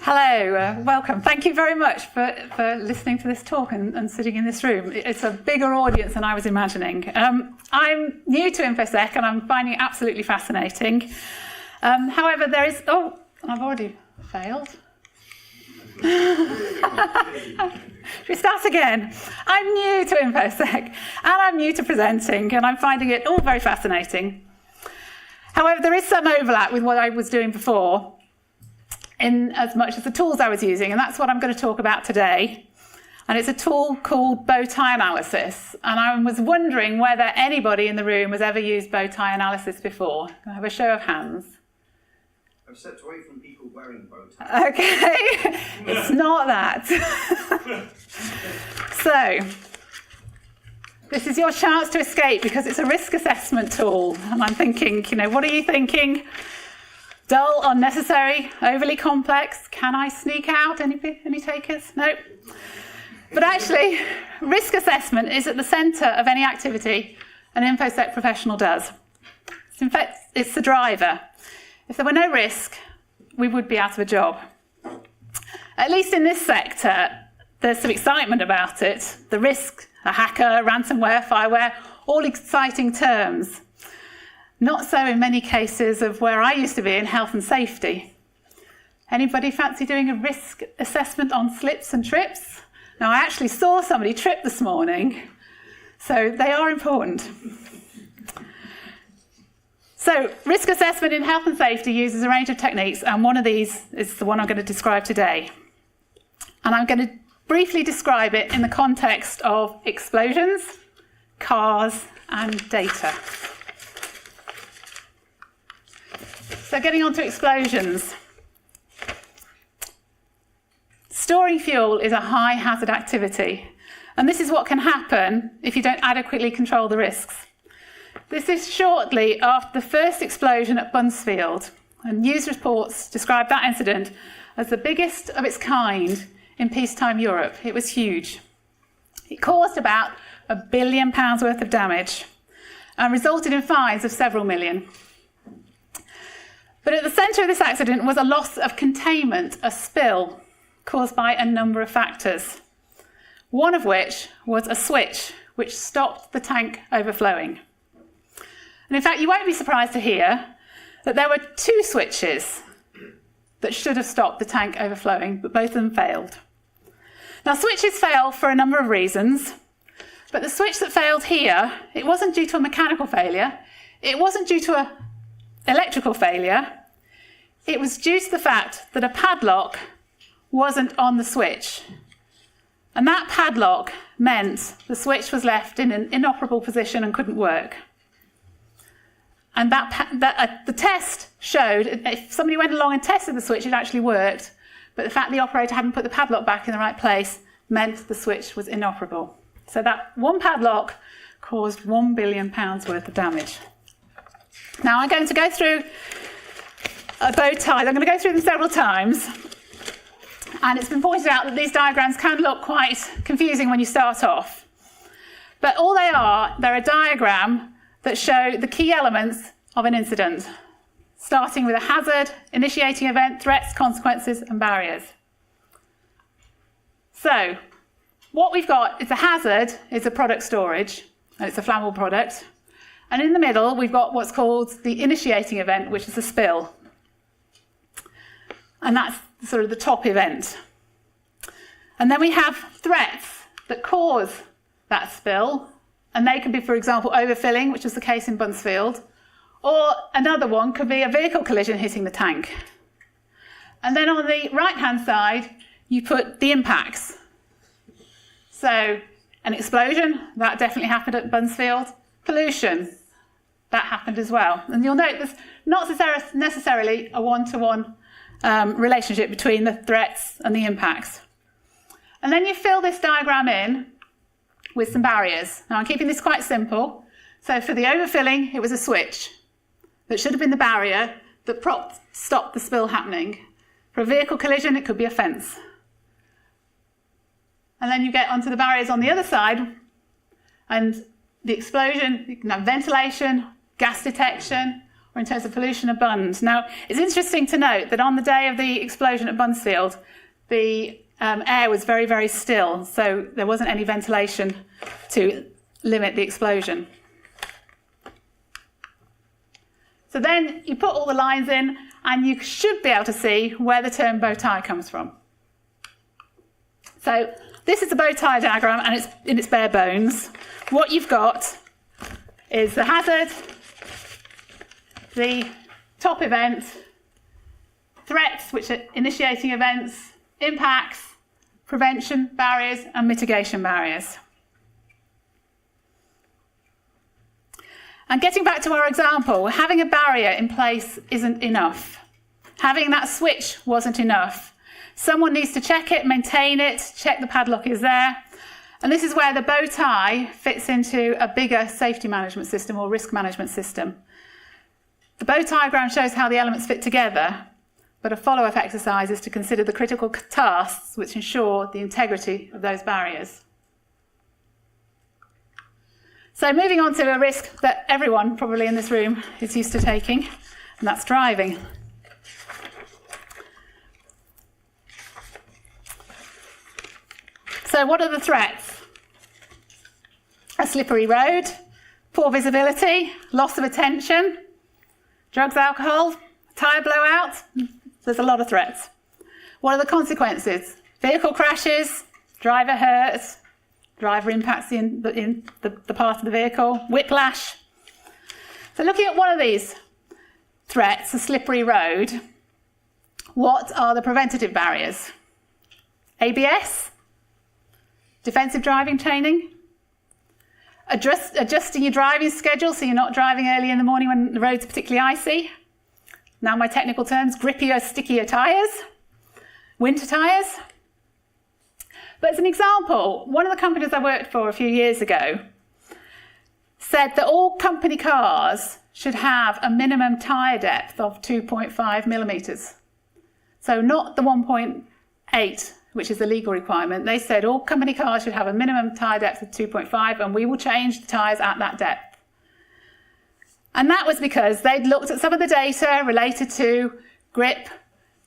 Hello, welcome. Thank you very much for listening to this talk and sitting in this room. It's a bigger audience than I was imagining. I'm new to Infosec and I'm finding it absolutely fascinating. However, there is... Oh, I've already failed. Should we start again? I'm new to Infosec and I'm new to presenting and I'm finding it all very fascinating. However, there is some overlap with what I was doing before, in as much as the tools I was using, and that's what I'm going to talk about today. And it's a tool called bowtie analysis. And I was wondering whether anybody in the room has ever used bowtie analysis before. Can I have a show of hands? I've stepped away from people wearing bow ties. Okay, it's not that. So, this is your chance to escape because it's a risk assessment tool. And I'm thinking, what are you thinking? Dull, unnecessary, overly complex. Can I sneak out? Any takers? No. But actually, risk assessment is at the centre of any activity an Infosec professional does. In fact, it's the driver. If there were no risk, we would be out of a job. At least in this sector, there's some excitement about it. The risk, a hacker, ransomware, fireware, all exciting terms. Not so in many cases of where I used to be in health and safety. Anybody fancy doing a risk assessment on slips and trips? Now, I actually saw somebody trip this morning, so they are important. So, risk assessment in health and safety uses a range of techniques, and one of these is the one I'm going to describe today. And I'm going to briefly describe it in the context of explosions, cars, and data. So getting on to explosions. Storing fuel is a high hazard activity, and this is what can happen if you don't adequately control the risks. This is shortly after the first explosion at Buncefield, and news reports describe that incident as the biggest of its kind in peacetime Europe. It was huge. It caused about £1 billion worth of damage and resulted in fines of several million. But at the centre of this accident was a loss of containment, a spill, caused by a number of factors, one of which was a switch which stopped the tank overflowing. And in fact, you won't be surprised to hear that there were two switches that should have stopped the tank overflowing, but both of them failed. Now, switches fail for a number of reasons, but the switch that failed here, it wasn't due to a mechanical failure, it wasn't due to an electrical failure, it was due to the fact that a padlock wasn't on the switch. And that padlock meant the switch was left in an inoperable position and couldn't work. And the test showed, if somebody went along and tested the switch, it actually worked. But the fact the operator hadn't put the padlock back in the right place meant the switch was inoperable. So that one padlock caused £1 billion worth of damage. Now I'm going to go through bow ties. I'm going to go through them several times. And it's been pointed out that these diagrams can look quite confusing when you start off. But all they are, they're a diagram that show the key elements of an incident, starting with a hazard, initiating event, threats, consequences, and barriers. So, what we've got is a hazard, is a product storage, and it's a flammable product. And in the middle, we've got what's called the initiating event, which is a spill. And that's sort of the top event. And then we have threats that cause that spill. And they can be, for example, overfilling, which was the case in Buncefield. Or another one could be a vehicle collision hitting the tank. And then on the right-hand side, you put the impacts. So an explosion, that definitely happened at Buncefield. Pollution, that happened as well. And you'll note there's not necessarily a one-to-one relationship between the threats and the impacts. And then you fill this diagram in with some barriers. Now I'm keeping this quite simple. So for the overfilling, it was a switch that should have been the barrier that stopped the spill happening. For a vehicle collision, it could be a fence. And then you get onto the barriers on the other side, and the explosion, you can have ventilation, gas detection, or in terms of pollution at Bund. Now, it's interesting to note that on the day of the explosion at Buncefield, the air was very, very still, so there wasn't any ventilation to limit the explosion. So then you put all the lines in, and you should be able to see where the term bow tie comes from. So this is a bow tie diagram, and it's in its bare bones. What you've got is the hazard, the top event, threats, which are initiating events, impacts, prevention barriers, and mitigation barriers. And getting back to our example, having a barrier in place isn't enough. Having that switch wasn't enough. Someone needs to check it, maintain it, check the padlock is there. And this is where the bow tie fits into a bigger safety management system or risk management system. The bow tie diagram shows how the elements fit together, but a follow-up exercise is to consider the critical tasks which ensure the integrity of those barriers. So moving on to a risk that everyone probably in this room is used to taking, and that's driving. So what are the threats? A slippery road, poor visibility, loss of attention, drugs, alcohol, tyre blowout. There's a lot of threats. What are the consequences? Vehicle crashes, driver hurt, driver impacts in the part of the vehicle, whiplash. So looking at one of these threats, a slippery road, what are the preventative barriers? ABS, defensive driving training, adjusting your driving schedule so you're not driving early in the morning when the road's particularly icy. Now my technical terms, grippier, stickier tyres, winter tyres. But as an example, one of the companies I worked for a few years ago said that all company cars should have a minimum tyre depth of 2.5 millimetres. So not the 1.8, which is the legal requirement. They said all company cars should have a minimum tyre depth of 2.5, and we will change the tyres at that depth. And that was because they'd looked at some of the data related to grip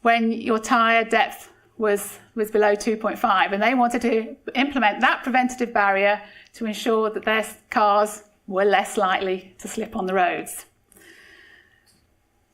when your tyre depth was below 2.5, and they wanted to implement that preventative barrier to ensure that their cars were less likely to slip on the roads.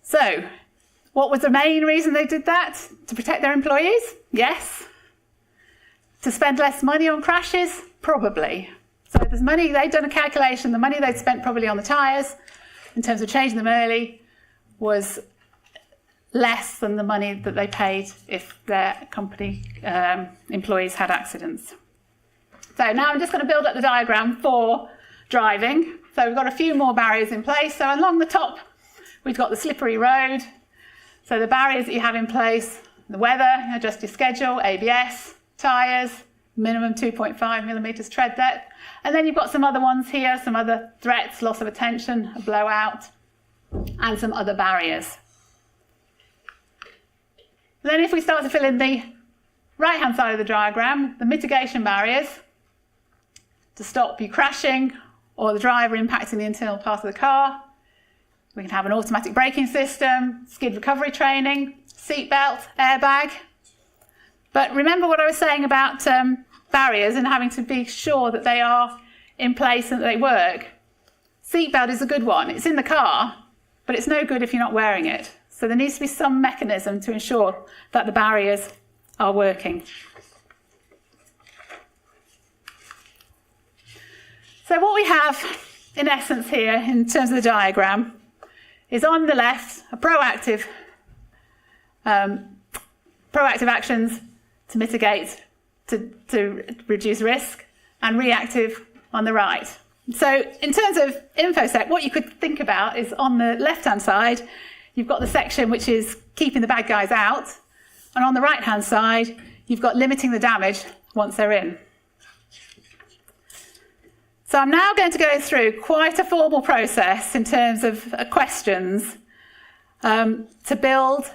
So, what was the main reason they did that? To protect their employees? Yes. To spend less money on crashes? Probably. So there's money, they'd done a calculation, the money they'd spent probably on the tyres, in terms of changing them early, was less than the money that they paid if their company employees had accidents. So now I'm just going to build up the diagram for driving. So we've got a few more barriers in place. So along the top, we've got the slippery road. So the barriers that you have in place, the weather, adjust your schedule, ABS, tyres, minimum 2.5 millimetres tread depth. And then you've got some other ones here, some other threats, loss of attention, a blowout, and some other barriers. Then if we start to fill in the right-hand side of the diagram, the mitigation barriers to stop you crashing or the driver impacting the internal part of the car. We can have an automatic braking system, skid recovery training, seatbelt, airbag. But remember what I was saying about barriers and having to be sure that they are in place and that they work. Seatbelt is a good one. It's in the car, but it's no good if you're not wearing it. So there needs to be some mechanism to ensure that the barriers are working. So what we have, in essence here, in terms of the diagram, is on the left, a proactive actions to mitigate, to reduce risk, and reactive on the right. So in terms of Infosec, what you could think about is on the left-hand side, you've got the section which is keeping the bad guys out, and on the right-hand side, you've got limiting the damage once they're in. So I'm now going to go through quite a formal process in terms of questions to build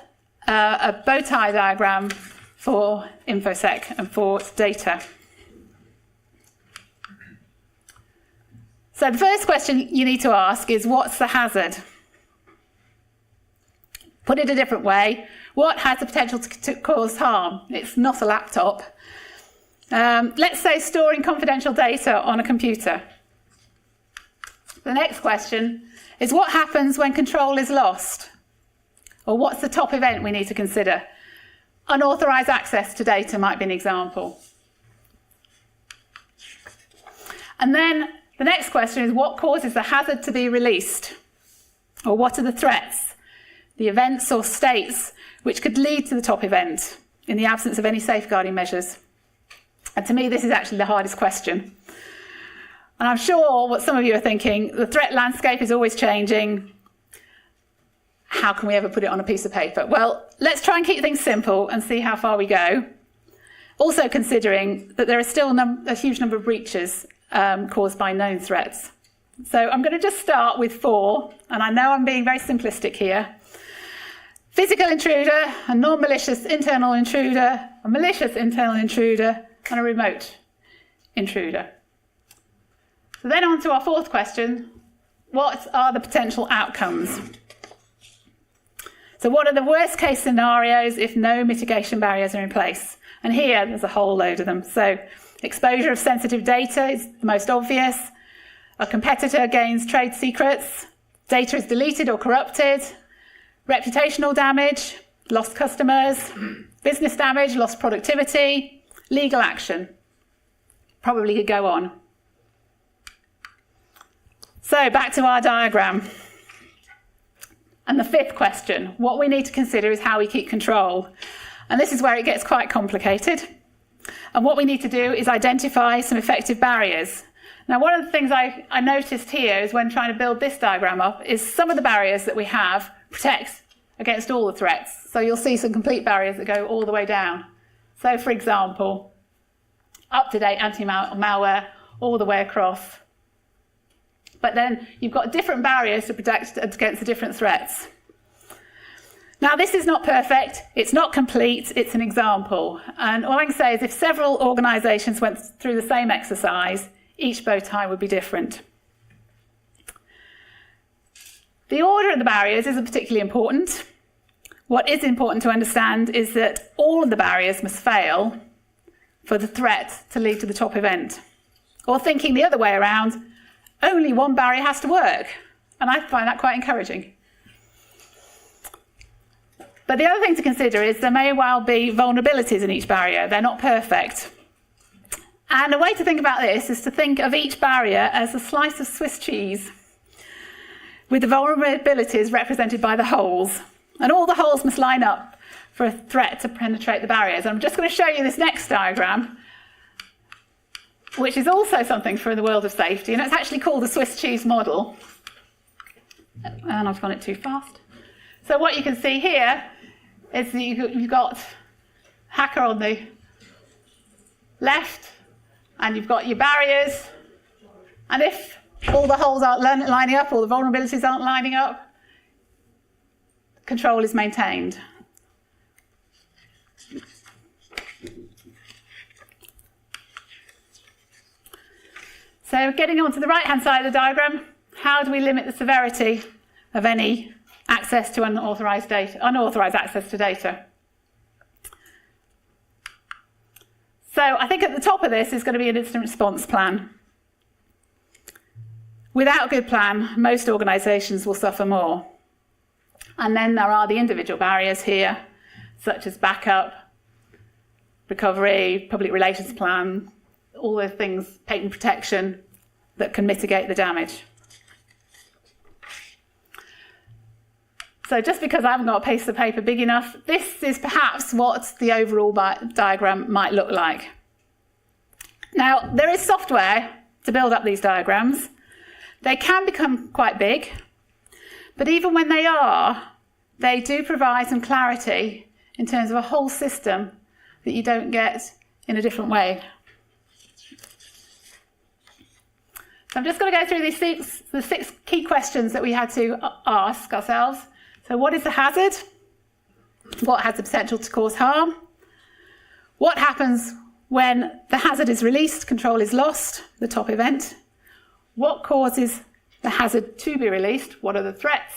a bow tie diagram for Infosec and for data. So the first question you need to ask is, what's the hazard? Put it a different way, what has the potential to cause harm? It's not a laptop. Let's say storing confidential data on a computer. The next question is what happens when control is lost? Or what's the top event we need to consider? Unauthorized access to data might be an example. And then the next question is what causes the hazard to be released? Or what are the threats, the events or states which could lead to the top event in the absence of any safeguarding measures? And to me, this is actually the hardest question. And I'm sure what some of you are thinking, the threat landscape is always changing. How can we ever put it on a piece of paper? Well, let's try and keep things simple and see how far we go. Also considering that there are still a huge number of breaches caused by known threats. So I'm going to just start with 4, and I know I'm being very simplistic here. Physical intruder, a non-malicious internal intruder, a malicious internal intruder, and a remote intruder. So then on to our 4th question, what are the potential outcomes? So what are the worst case scenarios if no mitigation barriers are in place? And here there's a whole load of them. So exposure of sensitive data is the most obvious. A competitor gains trade secrets. Data is deleted or corrupted. Reputational damage, lost customers. Business damage, lost productivity. Legal action. Probably could go on. So back to our diagram. And the 5th question, what we need to consider is how we keep control. And this is where it gets quite complicated. And what we need to do is identify some effective barriers. Now, one of the things I noticed here is when trying to build this diagram up is some of the barriers that we have protect against all the threats. So you'll see some complete barriers that go all the way down. So, for example, up-to-date anti-malware all the way across. But then you've got different barriers to protect against the different threats. Now, this is not perfect, it's not complete, it's an example. And all I can say is if several organisations went through the same exercise, each bow tie would be different. The order of the barriers isn't particularly important. What is important to understand is that all of the barriers must fail for the threat to lead to the top event. Or thinking the other way around, only one barrier has to work. And I find that quite encouraging. But the other thing to consider is there may well be vulnerabilities in each barrier. They're not perfect. And a way to think about this is to think of each barrier as a slice of Swiss cheese, with the vulnerabilities represented by the holes. And all the holes must line up for a threat to penetrate the barriers. And I'm just going to show you this next diagram, which is also something for the world of safety, and it's actually called the Swiss cheese model. And I've gone it too fast. So what you can see here is that you've got hacker on the left, and you've got your barriers, and if all the holes aren't lining up, all the vulnerabilities aren't lining up, control is maintained. So getting on to the right-hand side of the diagram, how do we limit the severity of any access to unauthorized access to data? So I think at the top of this is going to be an incident response plan. Without a good plan, most organisations will suffer more. And then there are the individual barriers here, such as backup, recovery, public relations plan, all those things, patent protection, that can mitigate the damage. So just because I haven't got a piece of paper big enough, this is perhaps what the overall diagram might look like. Now, there is software to build up these diagrams. They can become quite big, but even when they are, they do provide some clarity in terms of a whole system that you don't get in a different way. So I'm just going to go through the 6 key questions that we had to ask ourselves. So what is the hazard? What has the potential to cause harm? What happens when the hazard is released, control is lost, the top event? What causes the hazard to be released? What are the threats?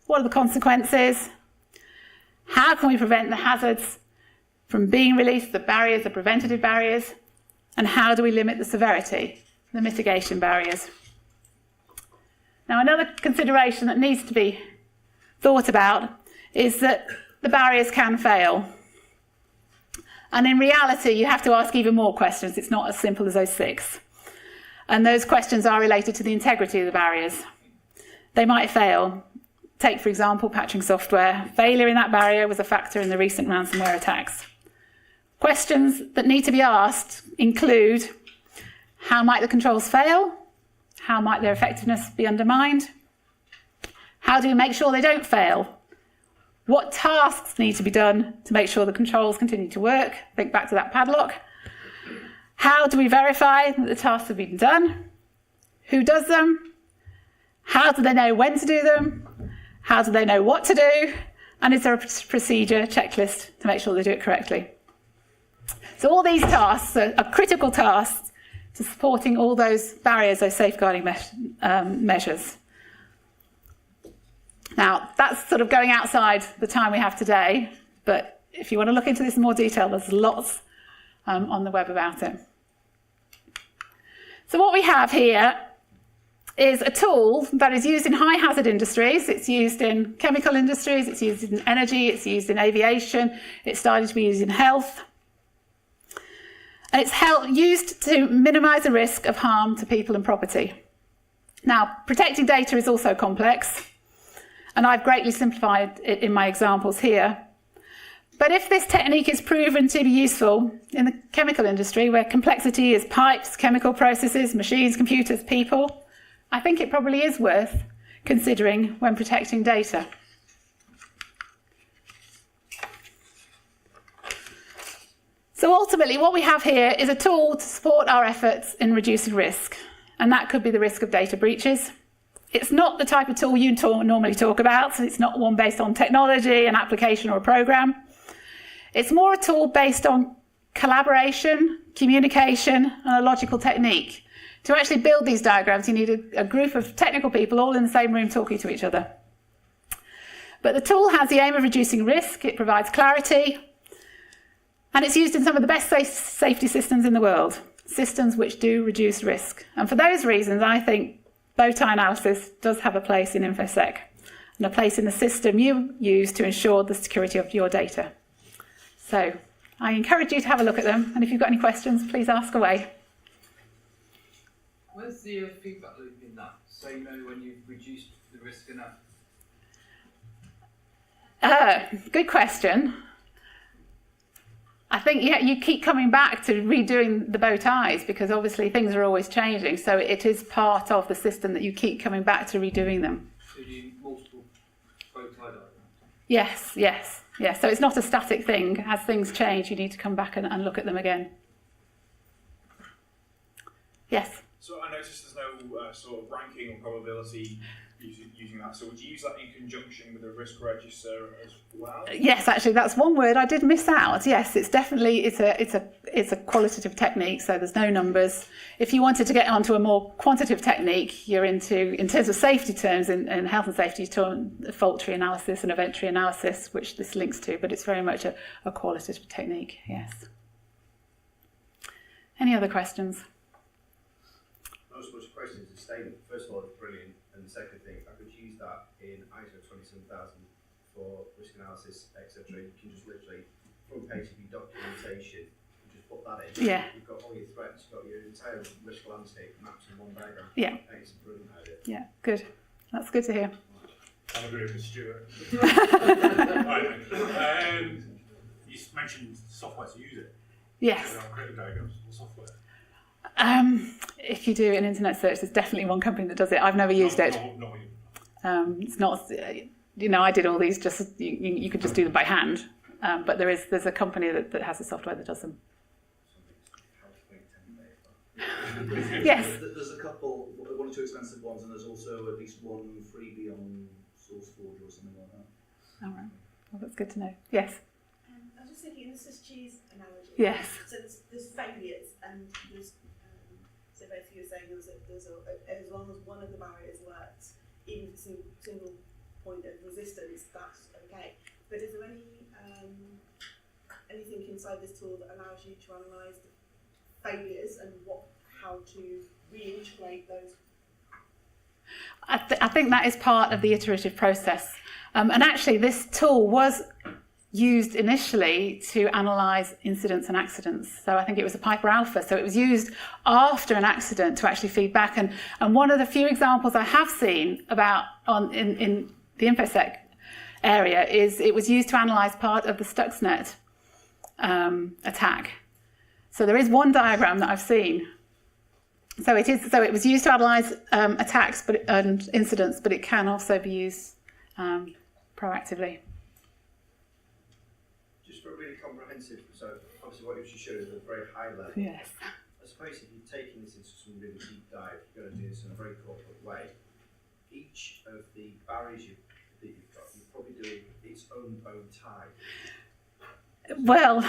What are the consequences? How can we prevent the hazards from being released, the barriers, the preventative barriers? And how do we limit the severity, the mitigation barriers? Now, another consideration that needs to be thought about is that the barriers can fail. And in reality, you have to ask even more questions. It's not as simple as those 6. And those questions are related to the integrity of the barriers. They might fail. Take, for example, patching software. Failure in that barrier was a factor in the recent ransomware attacks. Questions that need to be asked include, how might the controls fail? How might their effectiveness be undermined? How do we make sure they don't fail? What tasks need to be done to make sure the controls continue to work? Think back to that padlock. How do we verify that the tasks have been done? Who does them? How do they know when to do them? How do they know what to do? And is there a procedure, checklist to make sure they do it correctly? So all these tasks are critical tasks to supporting all those barriers, those safeguarding measures. Now, that's sort of going outside the time we have today, but if you want to look into this in more detail, there's lots on the web about it. So what we have here is a tool that is used in high hazard industries. It's used in chemical industries, it's used in energy, it's used in aviation, it's started to be used in health. And it's used to minimise the risk of harm to people and property. Now, protecting data is also complex, and I've greatly simplified it in my examples here. But if this technique is proven to be useful in the chemical industry, where complexity is pipes, chemical processes, machines, computers, people, I think it probably is worth considering when protecting data. So ultimately, what we have here is a tool to support our efforts in reducing risk, and that could be the risk of data breaches. It's not the type of tool you normally talk about, so it's not one based on technology, an application or a program. It's more a tool based on collaboration, communication, and a logical technique. To actually build these diagrams, you need a group of technical people all in the same room talking to each other. But the tool has the aim of reducing risk, it provides clarity, and it's used in some of the best safety systems in the world, systems which do reduce risk. And for those reasons, I think bowtie analysis does have a place in Infosec and a place in the system you use to ensure the security of your data. So I encourage you to have a look at them, and if you've got any questions, please ask away. Where's the feedback loop in that? So you know when you've reduced the risk enough? Good question. I think you keep coming back to redoing the bow ties because obviously things are always changing. So it is part of the system that you keep coming back to redoing them. So you need multiple bow tie diagrams? Yes. So it's not a static thing. As things change, you need to come back and look at them again. Yes? So I noticed there's no sort of ranking or probability using that. So would you use that in conjunction with a risk register as well? Yes, actually, that's one word I did miss out. Yes, it's definitely it's a qualitative technique. So there's no numbers. If you wanted to get onto a more quantitative technique, you're into, in terms of safety terms in health and safety, fault tree analysis and event tree analysis, which this links to. But it's very much a qualitative technique. Yes. Any other questions? Most of the questions is statement. First of all, it's brilliant. And the second thing, I could use that in ISO 27000 for risk analysis, etc. You can just literally, front page of your documentation, you just put that in. Yeah. You've got all your threats, you've got your entire risk landscape mapped in one diagram. Yeah. And it's a brilliant idea. Yeah, good. That's good to hear. I'm agreeing with Stuart. You mentioned software to use it. Yes. Creating diagrams. What software? If you do an internet search, there's definitely one company that does it. I've never used it. Not you. It's not, I did all these just, you could just do them by hand. But there's a company that has the software that does them. Yes. There's a couple, one or two expensive ones, and there's also at least one freebie on SourceForge or something like that. All right. Well, that's good to know. Yes. I was just thinking, this is cheese analogy. Yes. So there's failures, and there's so basically you're saying as long as one of the barriers works, even if it's a single point of resistance, that's okay. But is there any anything inside this tool that allows you to analyse the failures and how to reintegrate those? I think that is part of the iterative process. And actually, this tool was used initially to analyse incidents and accidents. So I think it was a Piper Alpha. So it was used after an accident to actually feed back. And one of the few examples I have seen about in the Infosec area is it was used to analyse part of the Stuxnet attack. So there is one diagram that I've seen. So it was used to analyse attacks and incidents, but it can also be used proactively. Just for a really comprehensive, so obviously what you just showed is a very high level. Yes. I suppose if you're taking this into some really deep dive, you're going to do this in a very corporate way. Each of the barriers that you've got, you're probably doing its own bow tie. Well,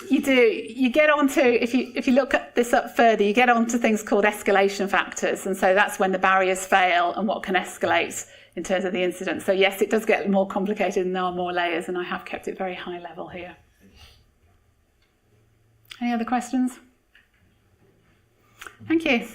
You do. You get onto, if you look at this up further, you get onto things called escalation factors, and so that's when the barriers fail and what can escalate in terms of the incident. So yes, it does get more complicated and there are more layers, and I have kept it very high level here. Any other questions? Thank you.